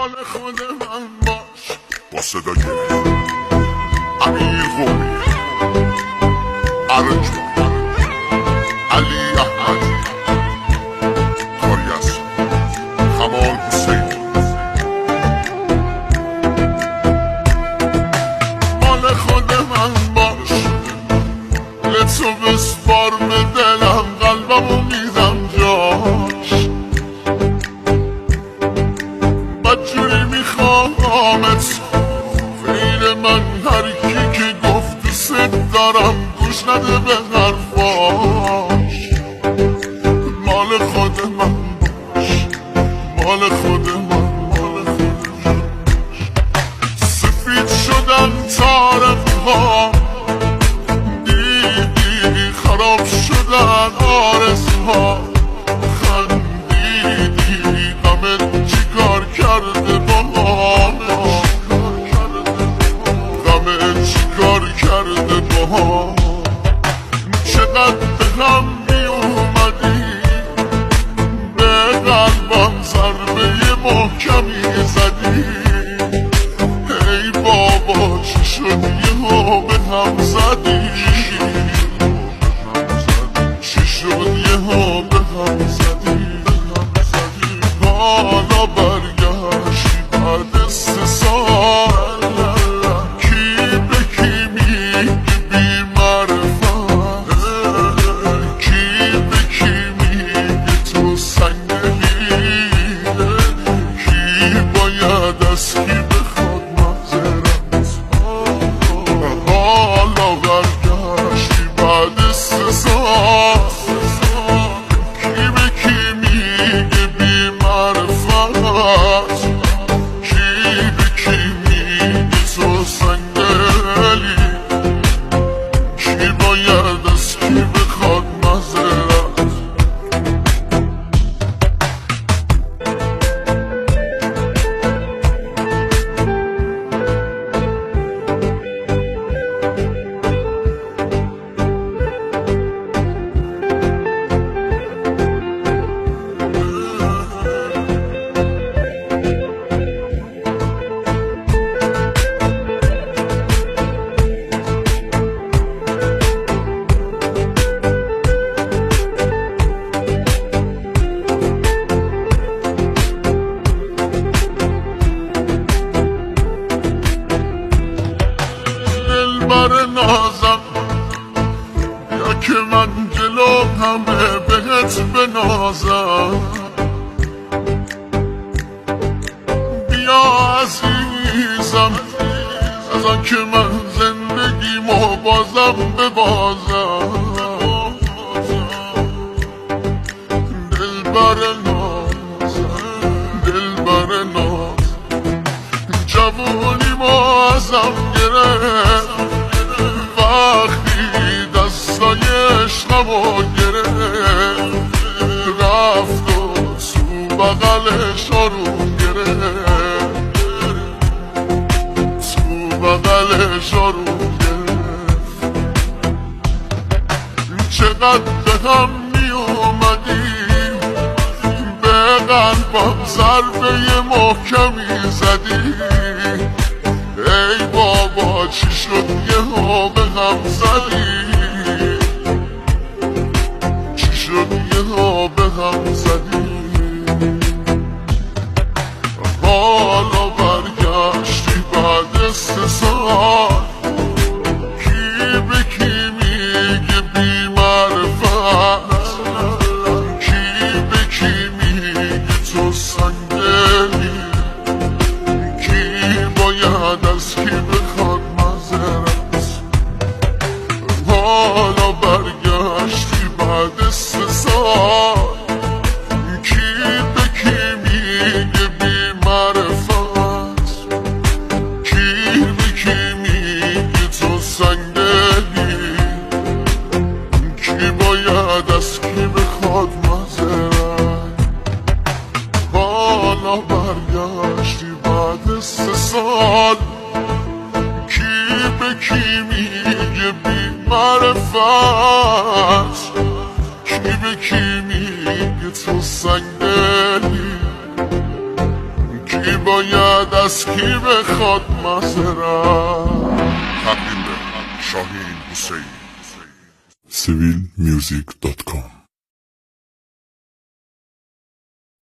مال خود من باش. با صدای امیر قومی، ارجمند، علی احمدی، کاری از کمال حسینی. مال خود من باش، لطفو بسپار به دلم، قلبمو میدم جاش. بدجوری میخوامت غیر من، هر کی که گفت دوست دارم گوش نده به حرفاش. مال خود من باش، مال خود من، مال خود من. سفید شدن طرف‌ها، دیدی خراب شدن آرزوها. خندیدی غمت چیکار کرده با ما، غمت چیکار کرده با ما. چقدر به هم می اومدی، به قلبم ضربه محکمی زدی. ای بابا چی شد یهو به هم زدی، چی شد یهو به هم زدی. حالا برگشتی بعد 3 سال، کی به کی میگه بی معرفت، کی به کی میگه تو سنگلی، کی باید از کی بخواد معذرت. حالا برگشتی بعد 3 سال، کی به کی میگه بی معرفت، کی به کی میگه تو سنگلی، کی باید از کی بخواد معذرت. دلبر نازم، یا که من جلو همه بهت بنازم. بیا عزیزم، از آن که من زندگیمو بازم ببازم. دلبر نازم، دلبر نازم، جوونیمو ازم گرفت وقتی دستای عشقمو گرفت. رفت و تو بغلش آروم گرفت، تو بغلش آروم گرفت. چقدر به هم می اومدیم، به قلبم ضربه محکمی زدی. ای بابا چی شد یهو به هم زدی، چی شد یهو به هم زدی. حالا برگشتی بعد 3 سال، کی به کی میگه بی معرفت، کی به کی میگه تو سنگلی، کی باید از کی بخواد معذرت. حالا برگشتی بعد 3 سال، کی به کی میگه بی معرفت، کی به کی میگه تو سنگلی، کی باید از کی بخواد معذرت. حالا برگشتی بعد 3 سال، کی به کی میگه بی معرفت، کی به کی میگه تو سنگدلی، کی باید از کی بخواد معذرت. تقدیم به شاهین حسین. civilmusic.com